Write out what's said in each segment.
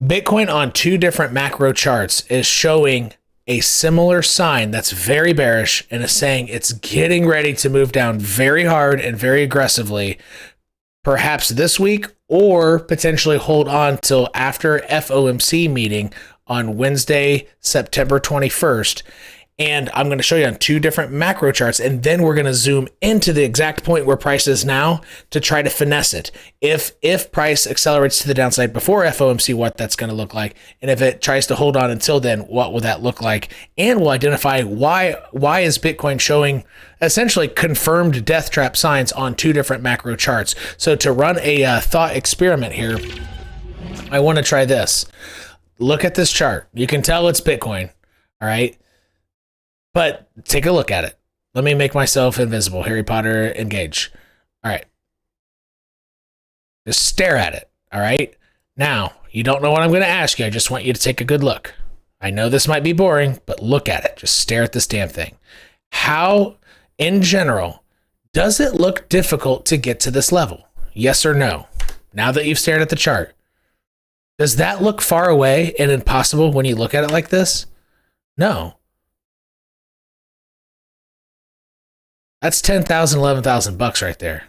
Bitcoin on two different macro charts is showing a similar sign that's very bearish and is saying it's getting ready to move down very hard and very aggressively, perhaps this week, or potentially hold on till after FOMC meeting on Wednesday, September 21st. And I'm going to show you on two different macro charts, and then we're going to zoom into the exact point where price is now to try to finesse it. If price accelerates to the downside before FOMC, what that's going to look like, and if it tries to hold on until then, what will that look like? And we'll identify why is Bitcoin showing essentially confirmed death trap signs on two different macro charts. So to run a thought experiment here, I want to try this. Look at this chart. You can tell it's Bitcoin, all right? But take a look at it. Let me make myself invisible. Harry Potter, engage. All right. Just stare at it. All right. Now, you don't know what I'm going to ask you. I just want you to take a good look. I know this might be boring, but look at it. Just stare at this damn thing. How, in general, does it look difficult to get to this level? Yes or no? Now that you've stared at the chart, does that look far away and impossible when you look at it like this? No. That's 10,000, 11,000 bucks right there.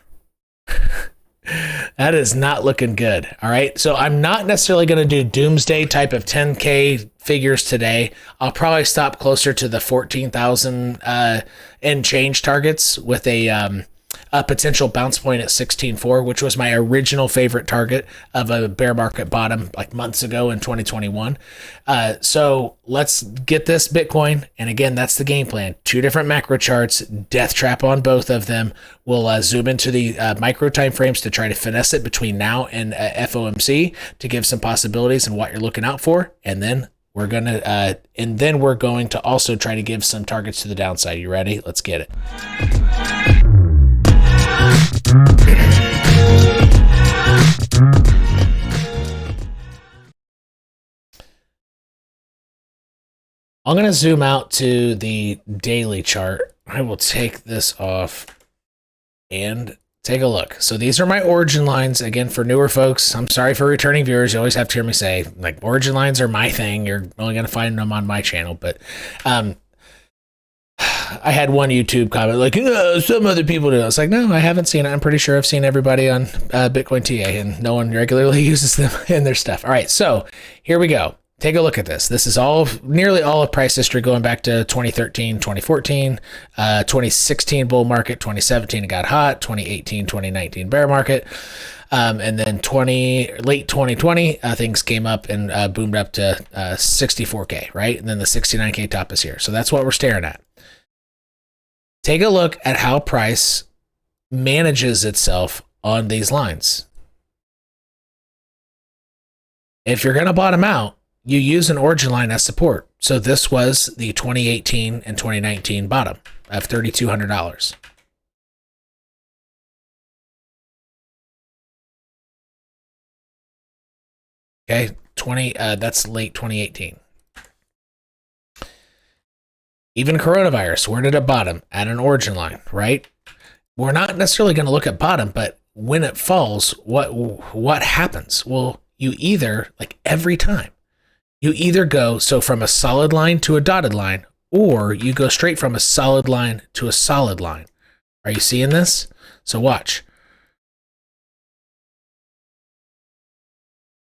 That is not looking good. All right. So I'm not necessarily going to do doomsday type of 10K figures today. I'll probably stop closer to the 14,000 and change targets with a potential bounce point at 16.4, which was my original favorite target of a bear market bottom like months ago in 2021. So let's get this Bitcoin. And again, that's the game plan. Two different macro charts, death trap on both of them. We'll zoom into the micro time frames to try to finesse it between now and FOMC to give some possibilities and what you're looking out for. And then we're going to also try to give some targets to the downside. You ready? Let's get it. I'm going to zoom out to the daily chart. I will take this off and take a look. So these are my origin lines. Again, for newer folks, I'm sorry for returning viewers. You always have to hear me say, like, origin lines are my thing. You're only going to find them on my channel. But I had one YouTube comment like, some other people do. I was like, no, I haven't seen it. I'm pretty sure I've seen everybody on Bitcoin TA, and no one regularly uses them in their stuff. All right, so here we go. Take a look at this. This is nearly all of price history going back to 2013, 2014, 2016 bull market, 2017 it got hot, 2018, 2019 bear market. And then late 2020, things came up and boomed up to 64K, right? And then the 69K top is here. So that's what we're staring at. Take a look at how price manages itself on these lines. If you're going to bottom out, you use an origin line as support. So this was the 2018 and 2019 bottom of $3,200. Okay, that's late 2018. Even coronavirus, where did it bottom? At an origin line, right? We're not necessarily going to look at bottom, but when it falls, what happens? Well, you either, like every time, you either go from a solid line to a dotted line, or you go straight from a solid line to a solid line. Are you seeing this? So watch.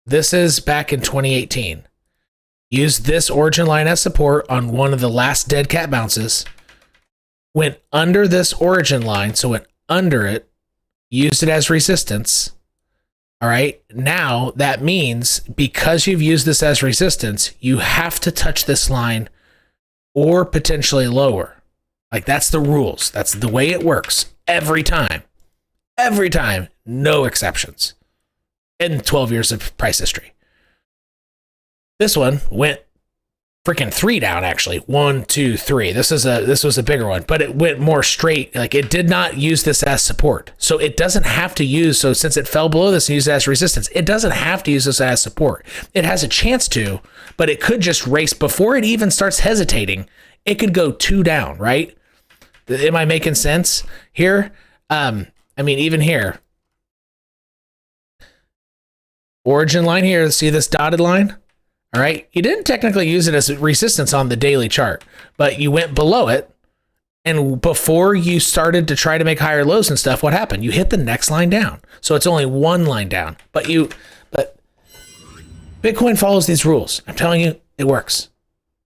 This is back in 2018. Use this origin line as support on one of the last dead cat bounces. Went under this origin line, so went under it, used it as resistance. All right, now that means because you've used this as resistance, you have to touch this line or potentially lower. Like, that's the rules. That's the way it works every time. Every time, no exceptions in 12 years of price history. This one went freaking 3 down, actually. 1, 2, 3. This was a bigger one, but it went more straight. Like, it did not use this as support. So it doesn't have to use, so since it fell below this and used it as resistance, it doesn't have to use this as support. It has a chance to, but it could just race before it even starts hesitating. It could go 2 down, right? Am I making sense here? I mean, even here, origin line here. See this dotted line? All right. You didn't technically use it as resistance on the daily chart, but you went below it. And before you started to try to make higher lows and stuff, what happened? You hit the next line down. So it's only one line down, but Bitcoin follows these rules. I'm telling you, it works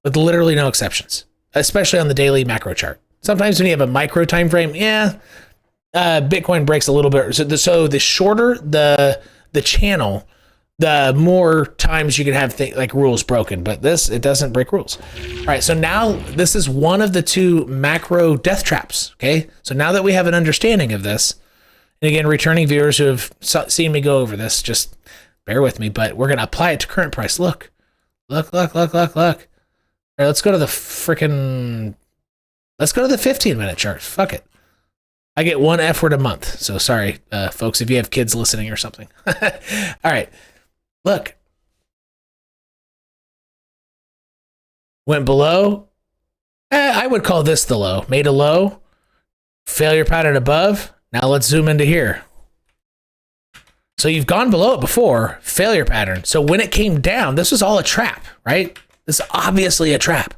with literally no exceptions, especially on the daily macro chart. Sometimes when you have a micro time frame, Bitcoin breaks a little bit. So the shorter the channel, the more times you can have like rules broken. But it doesn't break rules. All right, so now this is one of the two macro death traps. Okay, so now that we have an understanding of this, and again, returning viewers who have seen me go over this, just bear with me. But we're gonna apply it to current price. Look. All right, let's go to the 15-minute chart. Fuck it. I get one F word a month. So sorry, folks, if you have kids listening or something. All right. Look. Went below. I would call this the low. Made a low. Failure pattern above. Now let's zoom into here. So you've gone below it before. Failure pattern. So when it came down, this was all a trap, right? This is obviously a trap.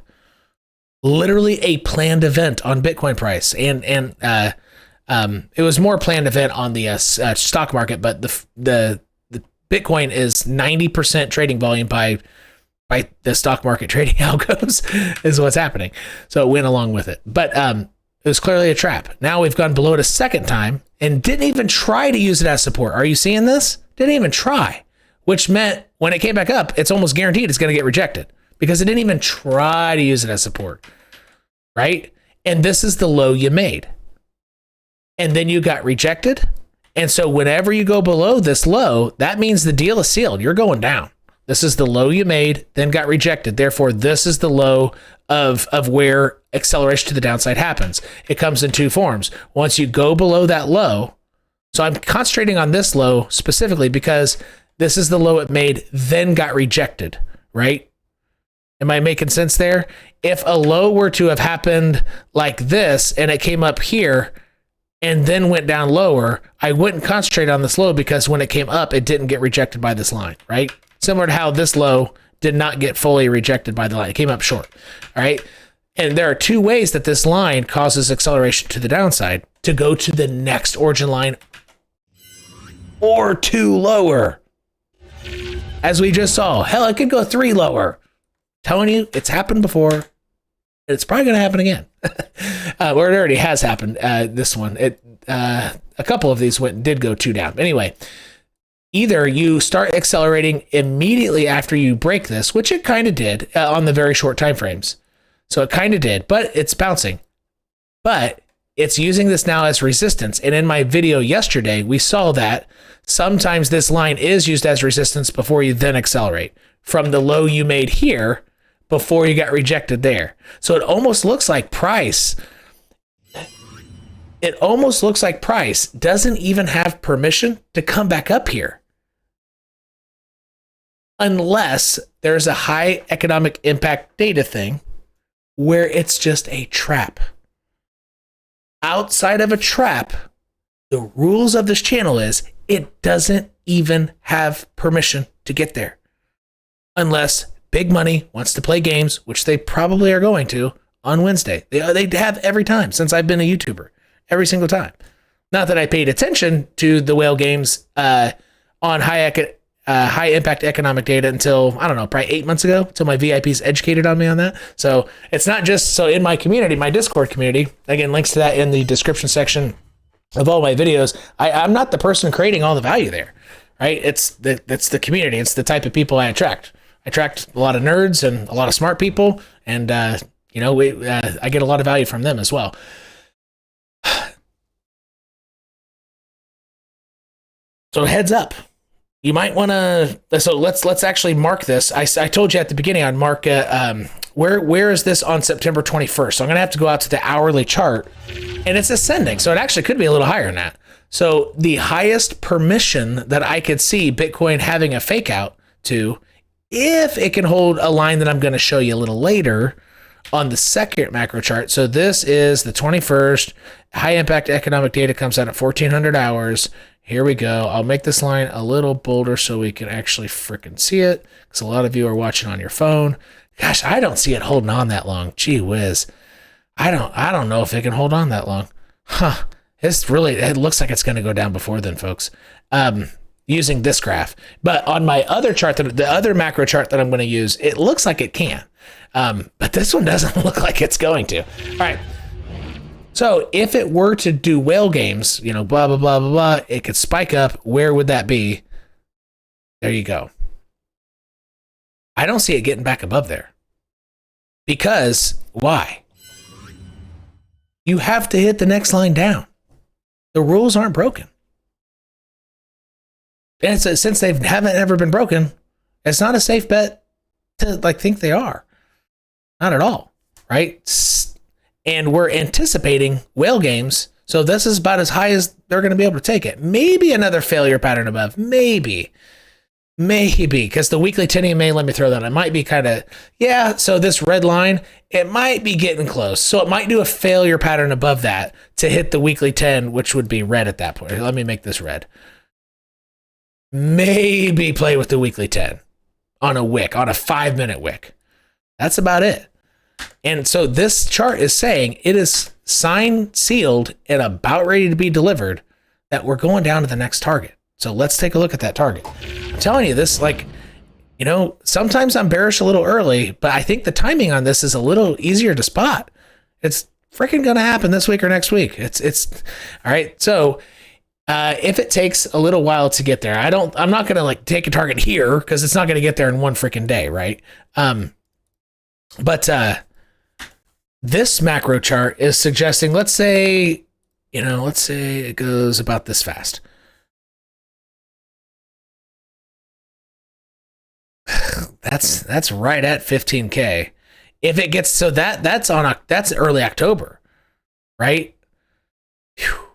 Literally a planned event on Bitcoin price. And it was more planned event on the stock market, but the Bitcoin is 90% trading volume by the stock market trading algos is what's happening. So it went along with it. But it was clearly a trap. Now we've gone below it a second time and didn't even try to use it as support. Are you seeing this? Didn't even try, which meant when it came back up, it's almost guaranteed it's going to get rejected because it didn't even try to use it as support, right? And this is the low you made. And then you got rejected. And so whenever you go below this low, that means the deal is sealed. You're going down. This is the low you made, then got rejected. Therefore, this is the low of where acceleration to the downside happens. It comes in two forms. Once you go below that low, so I'm concentrating on this low specifically because this is the low it made, then got rejected, right? Am I making sense there? If a low were to have happened like this and it came up here and then went down lower, I wouldn't concentrate on this low because when it came up, it didn't get rejected by this line, right? Similar to how this low did not get fully rejected by the line. It came up short, all right? And there are two ways that this line causes acceleration to the downside: to go to the next origin line or two lower. As we just saw, hell, it could go three lower. Telling you, it's happened before. It's probably going to happen again. Or it already has happened. This one, a couple of these did go two down. Anyway, either you start accelerating immediately after you break this, which it kind of did on the very short time frames. So it kind of did, but it's bouncing. But it's using this now as resistance. And in my video yesterday, we saw that sometimes this line is used as resistance before you then accelerate from the low you made here before you got rejected there. So it almost looks like price. It almost looks like price doesn't even have permission to come back up here unless there's a high economic impact data thing where it's just a trap. Outside of a trap, the rules of this channel is it doesn't even have permission to get there unless big money wants to play games, which they probably are going to on Wednesday. They have every time since I've been a YouTuber, every single time. Not that I paid attention to the whale games on high impact economic data until, I don't know, probably 8 months ago, until my VIPs educated on me on that. So it's not just, so in my community, my Discord community, again, links to that in the description section of all my videos. I'm not the person creating all the value there, right? It's the community. It's the type of people I attract. I attract a lot of nerds and a lot of smart people, and I get a lot of value from them as well. So heads up, you might want to. So let's actually mark this. I told you at the beginning I'd mark where is this on September 21st. So I'm gonna have to go out to the hourly chart, and it's ascending. So it actually could be a little higher than that. So the highest permission that I could see Bitcoin having a fake out to, if it can hold a line that I'm going to show you a little later on the second macro chart. So this is the 21st. High impact economic data comes out at 1400 hours. Here we go. I'll make this line a little bolder so we can actually freaking see it, because a lot of you are watching on your phone. Gosh, I don't see it holding on that long. Gee whiz. I don't know if it can hold on that long. Huh. It looks like it's going to go down before then, folks. Using this graph. But on my other chart, the other macro chart that I'm going to use, it looks like it can. But this one doesn't look like it's going to. All right. So if it were to do whale games, blah, blah, blah, blah, blah, it could spike up. Where would that be? There you go. I don't see it getting back above there. Because why? You have to hit the next line down. The rules aren't broken. And since they haven't ever been broken, it's not a safe bet to think they are. Not at all, right? And we're anticipating whale games, so this is about as high as they're going to be able to take it. Maybe another failure pattern above. Maybe, because the weekly 10 EMA, let me throw that. It might be kind of, yeah, so this red line, it might be getting close. So it might do a failure pattern above that to hit the weekly 10, which would be red at that point. Let me make this red. Maybe play with the weekly 10 on a wick, on a 5-minute wick. That's about it. And so this chart is saying it is signed, sealed, and about ready to be delivered that we're going down to the next target. So let's take a look at that target. I'm telling you this, sometimes I'm bearish a little early, but I think the timing on this is a little easier to spot. It's freaking going to happen this week or next week. It's all right. So if it takes a little while to get there, I'm not going to take a target here because it's not going to get there in one freaking day. Right. But this macro chart is suggesting, let's say it goes about this fast. That's right at 15K. If it gets, so that's early October, right? Whew.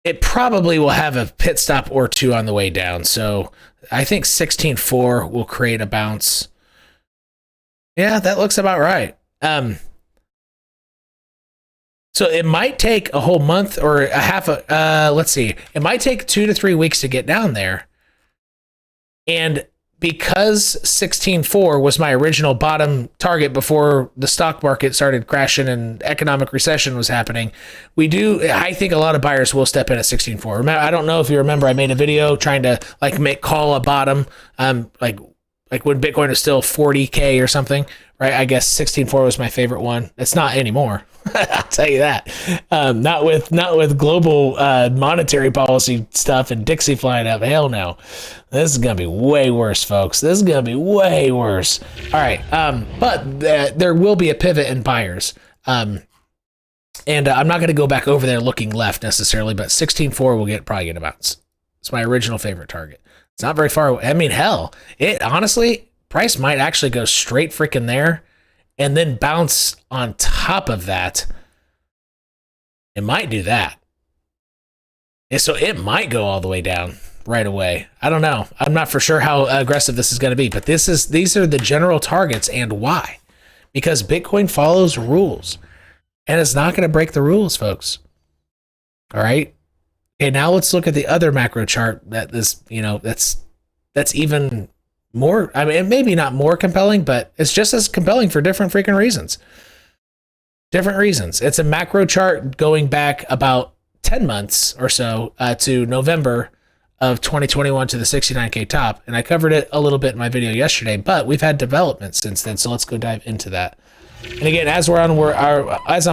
It probably will have a pit stop or two on the way down. So I think 16.4 will create a bounce. Yeah, that looks about right. So it might take a whole month or a half. Let's see. It might take 2 to 3 weeks to get down there. And because 16.4 was my original bottom target before the stock market started crashing and economic recession was happening, I think a lot of buyers will step in at 16.4. I don't know if you remember, I made a video trying to call a bottom, like when Bitcoin was still 40K or something, right? I guess 16.4 was my favorite one. It's not anymore. I'll tell you that. Not with global monetary policy stuff and Dixie flying up. Hell no. This is going to be way worse, folks. This is going to be way worse. All right. But there will be a pivot in buyers. And I'm not going to go back over there looking left necessarily, but 16.4 will probably get a bounce. It's my original favorite target. It's not very far away. I mean, hell, honestly, price might actually go straight freaking there and then bounce on top of that. It might do that. And so it might go all the way down right away. I don't know. I'm not for sure how aggressive this is going to be, but these are the general targets and why. Because Bitcoin follows rules and it's not going to break the rules, folks. All right. Okay, now let's look at the other macro chart that's even more, I mean, maybe not more compelling, but it's just as compelling for different freaking reasons. Different reasons. It's a macro chart going back about 10 months or so to November of 2021 to the 69K top. And I covered it a little bit in my video yesterday, but we've had developments since then. So let's go dive into that. And again, as I'm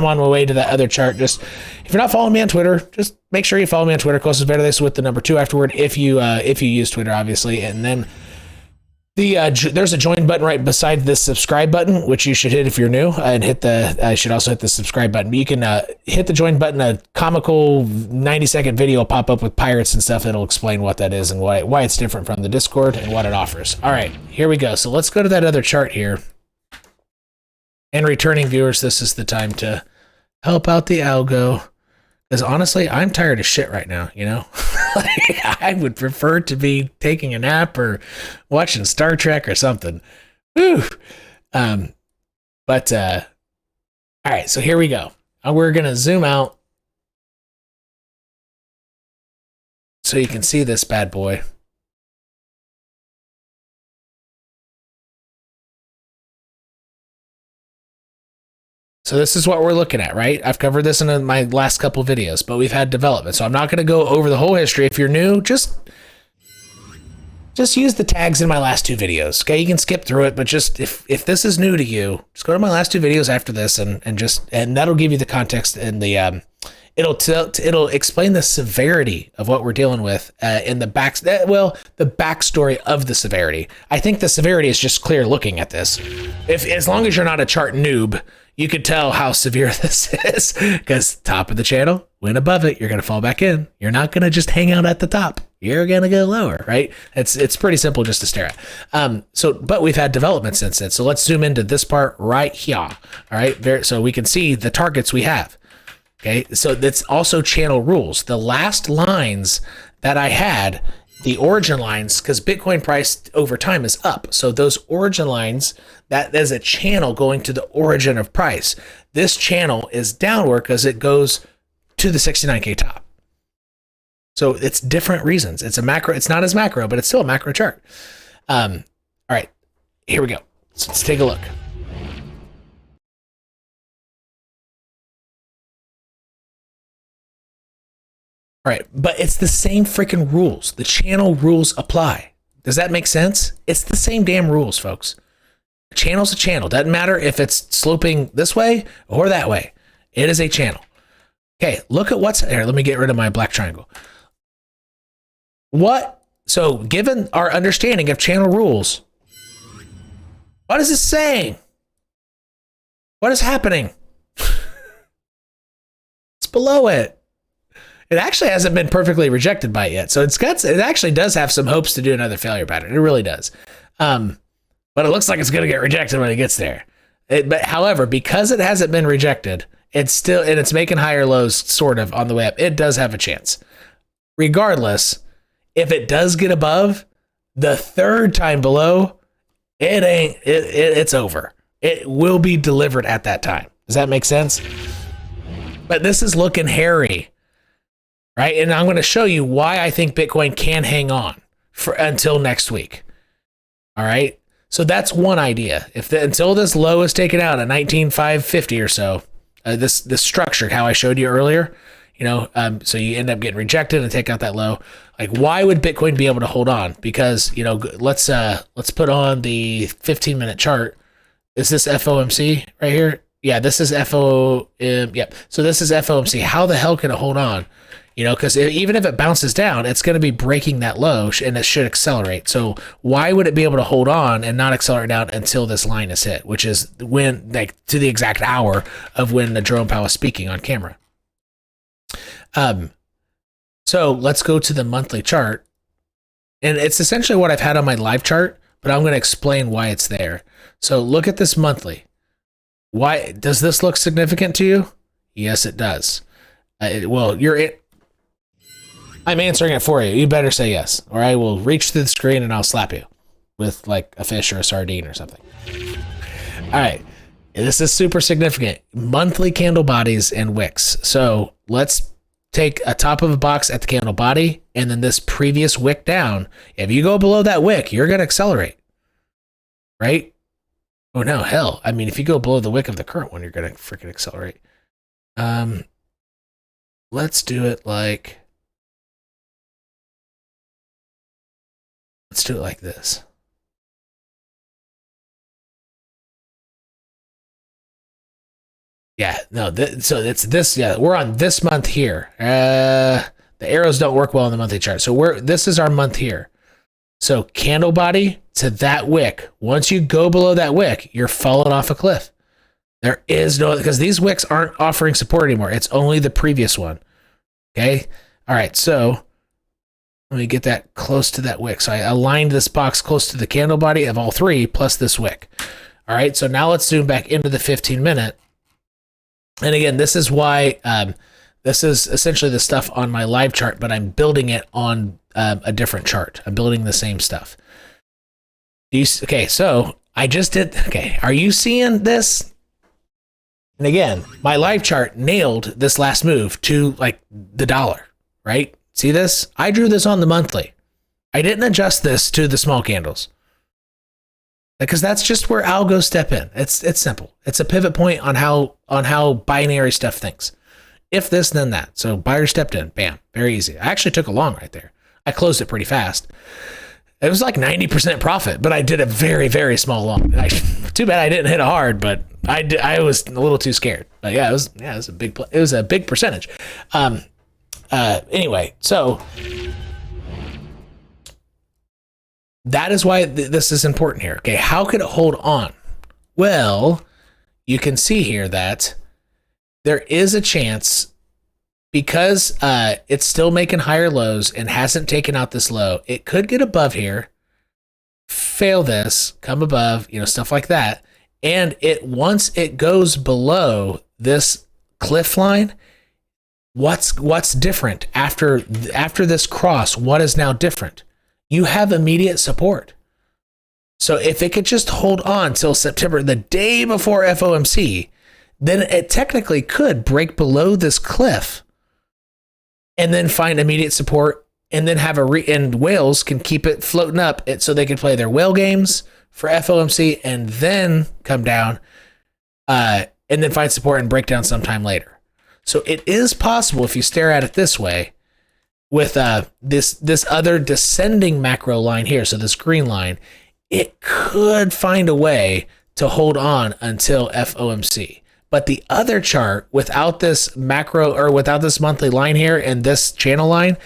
on my way to that other chart, just if you're not following me on Twitter, just make sure you follow me on Twitter, Cosasverdes with the number 2 afterward, if you use Twitter, obviously. And then there's a join button right beside this subscribe button, which you should hit if you're new, and I should also hit the subscribe button. But you can hit the join button. A comical 90-second video will pop up with pirates and stuff. It'll explain what that is and why it's different from the Discord and what it offers. All right, here we go. So let's go to that other chart here. And returning viewers, this is the time to help out the algo. Because honestly, I'm tired of shit right now, I would prefer to be taking a nap or watching Star Trek or something. Whew. All right, so here we go. We're going to zoom out. so you can see this bad boy. So this is what we're looking at, right? I've covered this in my last couple videos, but we've had development. So I'm not going to go over the whole history. If you're new, just use the tags in my last 2 videos. Okay, you can skip through it, but just if this is new to you, just go to my last 2 videos after this, and that'll give you the context and the it'll explain the severity of what we're dealing with in the the backstory of the severity. I think the severity is just clear looking at this. As long as you're not a chart noob, you could tell how severe this is, because top of the channel, went above it, you're going to fall back in. You're not going to just hang out at the top. You're going to go lower, right? It's pretty simple just to stare at. But we've had development since then. So let's zoom into this part right here. All right. So we can see the targets we have. Okay. So that's also channel rules. The last lines that I had, the origin lines, because Bitcoin price over time is up. So those origin lines, that is a channel going to the origin of price. This channel is downward because it goes to the 69K top. So it's different reasons. It's a macro. It's not as macro, but it's still a macro chart. All right, here we go. So let's take a look. All right, but it's the same freaking rules. The channel rules apply. Does that make sense? It's the same damn rules, folks. A channel's a channel. Doesn't matter if it's sloping this way or that way. It is a channel. Okay, look at what's here. Let me get rid of my black triangle. So given our understanding of channel rules, what is this saying? What is happening? It's below it. It actually hasn't been perfectly rejected by it yet. So it actually does have some hopes to do another failure pattern. It really does. But it looks like it's going to get rejected when it gets there. However, because it hasn't been rejected, it's making higher lows sort of on the way up. It does have a chance. Regardless, if it does get above the third time below, it's over. It will be delivered at that time. Does that make sense? But this is looking hairy, right? And I'm going to show you why I think Bitcoin can hang on until next week. All right. So that's one idea. Until this low is taken out at 19,550 or so, this structure, how I showed you earlier, so you end up getting rejected and take out that low. Like, why would Bitcoin be able to hold on? Because, let's put on the 15-minute chart. Is this FOMC right here? Yeah, this is yep. So this is FOMC. How the hell can it hold on? Because even if it bounces down, it's going to be breaking that low and it should accelerate. So why would it be able to hold on and not accelerate down until this line is hit, which is when, to the exact hour of when Jerome Powell is speaking on camera. So let's go to the monthly chart. And it's essentially what I've had on my live chart, but I'm going to explain why it's there. So look at this monthly. Why does this look significant to you? Yes, it does. I'm answering it for you. You better say yes, or I will reach through the screen and I'll slap you with like a fish or a sardine or something. All right. This is super significant. Monthly candle bodies and wicks. So let's take a top of a box at the candle body and then this previous wick down. If you go below that wick, you're going to accelerate, right? Oh no, hell. I mean, if you go below the wick of the current one, you're going to freaking accelerate. Let's do it like... Let's do it like this. Yeah, no, so it's this, yeah, we're on this month here. The arrows don't work well in the monthly chart. So this is our month here. So candle body to that wick. Once you go below that wick, you're falling off a cliff. There is no, because these wicks aren't offering support anymore. It's only the previous one. Okay. All right. So let me get that close to that wick. So I aligned this box close to the candle body of all three plus this wick. All right. So now let's zoom back into the 15-minute. And again, this is why this is essentially the stuff on my live chart, but I'm building it on a different chart. I'm building the same stuff. Okay. So I just did. Okay. Are you seeing this? And again, my live chart nailed this last move to like the dollar, right? See this? I drew this on the monthly. I didn't adjust this to the small candles because that's just where algos step in. It's simple. It's a pivot point on how binary stuff thinks. If this, then that. So buyer stepped in, bam, very easy. I actually took a long right there. I closed it pretty fast. It was like 90% profit, but I did a very, very small long. Too bad I didn't hit a hard, but I was a little too scared. But yeah, it was a big percentage. Anyway, so that is why this is important here. Okay, how could it hold on? Well, you can see here that there is a chance, because it's still making higher lows and hasn't taken out this low, it could get above here, fail this, come above, stuff like that. And once it goes below this cliff line, what's different after this cross? What is now different? You have immediate support. So if it could just hold on till September, the day before FOMC, then it technically could break below this cliff and then find immediate support, and then have and whales can keep it floating up so they can play their whale games for FOMC and then come down and then find support and break down sometime later. So it is possible, if you stare at it this way, with this other descending macro line here, so this green line, it could find a way to hold on until FOMC. But the other chart, without this macro or without this monthly line here and this channel line,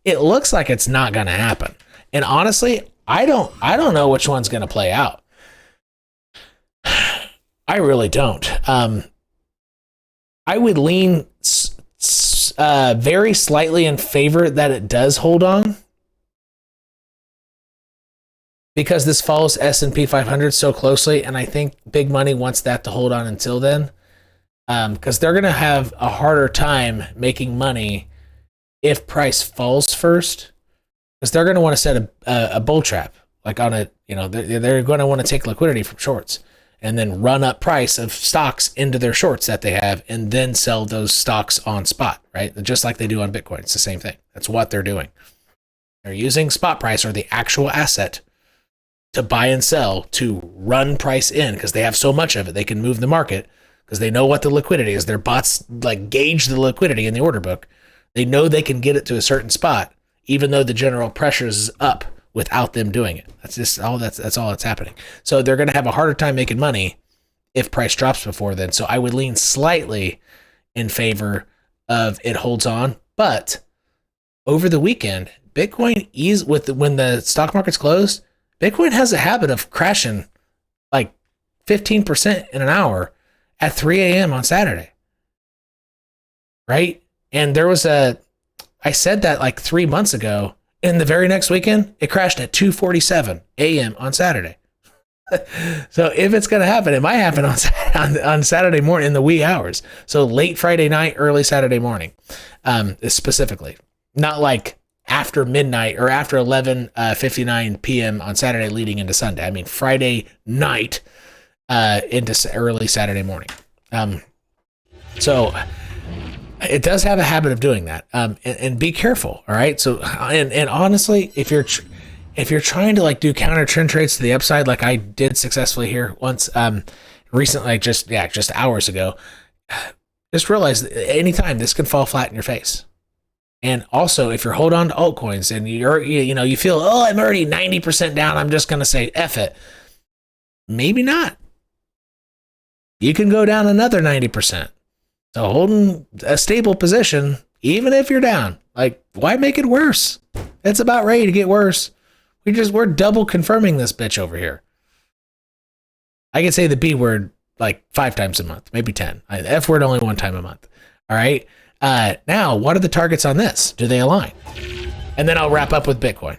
it looks like it's not going to happen. And honestly, I don't know which one's going to play out. I really don't. I would lean very slightly in favor that it does hold on, because this follows S&P 500 so closely, and I think big money wants that to hold on until then. Because they're going to have a harder time making money if price falls first, because they're going to want to set a bull trap, like on a, they're going to want to take liquidity from shorts and then run up price of stocks into their shorts that they have and then sell those stocks on spot, right? Just like they do on Bitcoin. It's the same thing. That's what they're doing. They're using spot price, or the actual asset, to buy and sell, to run price in, because they have so much of it. They can move the market, because they know what the liquidity is. Their bots gauge the liquidity in the order book. They know they can get it to a certain spot, even though the general pressure is up, without them doing it. That's all that's happening. So they're going to have a harder time making money if price drops before then. So I would lean slightly in favor of it holds on. But over the weekend, Bitcoin when the stock market's closed, Bitcoin has a habit of crashing like 15% in an hour at 3 a.m. on Saturday, right? And I said that like 3 months ago, and the very next weekend, it crashed at 2:47 a.m. on Saturday. So if it's going to happen, it might happen on Saturday morning in the wee hours. So late Friday night, early Saturday morning, specifically. Not like after midnight or after 11:59 p.m. on Saturday leading into Sunday. I mean, Friday night into early Saturday morning. So it does have a habit of doing that. And be careful. All right. So, and honestly, if you're trying to do counter trend trades to the upside, like I did successfully here once, recently, just hours ago, just realize that anytime this can fall flat in your face. And also, if you're holding on to altcoins and you feel, I'm already 90% down, I'm just going to say F it. Maybe not. You can go down another 90%. So holding a stable position, even if you're down, why make it worse? It's about ready to get worse. We're double confirming this bitch over here. I can say the B word 5 times a month, maybe 10. The F word only 1 time a month. All right. Now, what are the targets on this? Do they align? And then I'll wrap up with Bitcoin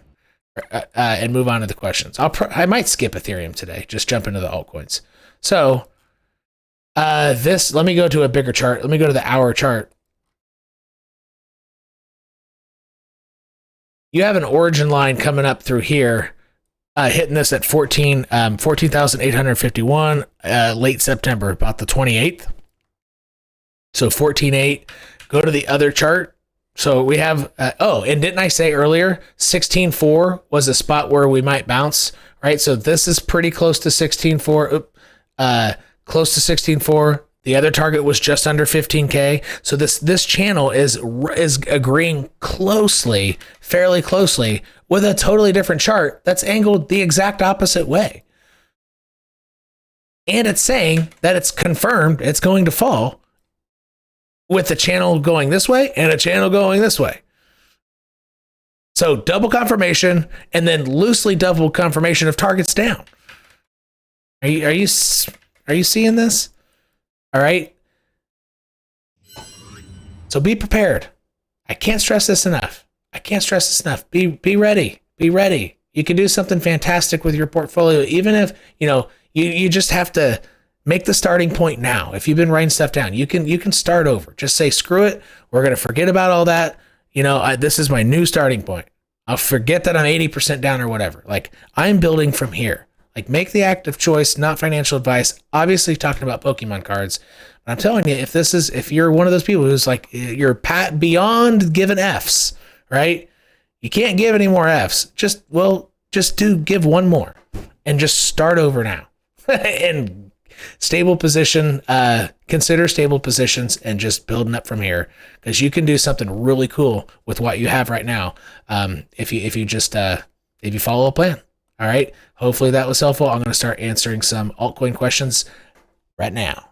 and move on to the questions. I might skip Ethereum today, just jump into the altcoins. So let me go to a bigger chart. Let me go to the hour chart. You have an origin line coming up through here, hitting this at 14,851 late September, about the 28th. So 14.8. Go to the other chart. So we have, oh, and didn't I say earlier, 16.4 was a spot where we might bounce, right? So this is pretty close to 16.4, close to 16.4. The other target was just under 15K. So this channel is agreeing closely, fairly closely, with a totally different chart that's angled the exact opposite way. And it's saying that it's confirmed it's going to fall, with the channel going this way and a channel going this way. So double confirmation, and then loosely double confirmation of targets down. Are you seeing this? All right. So be prepared. I can't stress this enough. Be ready. Be ready. You can do something fantastic with your portfolio, even if, you just have to make the starting point now. If you've been writing stuff down, you can start over. Just say, screw it. We're going to forget about all that. This is my new starting point. I'll forget that I'm 80% down or whatever. Like, I'm building from here. Like, make the active choice, not financial advice. Obviously talking about Pokemon cards. But I'm telling you, if you're one of those people who's like, you're beyond giving Fs, right? You can't give any more Fs. Just give one more and just start over now. And stable position, consider stable positions and just building up from here, because you can do something really cool with what you have right now. If you follow a plan. All right. Hopefully that was helpful. I'm going to start answering some altcoin questions right now.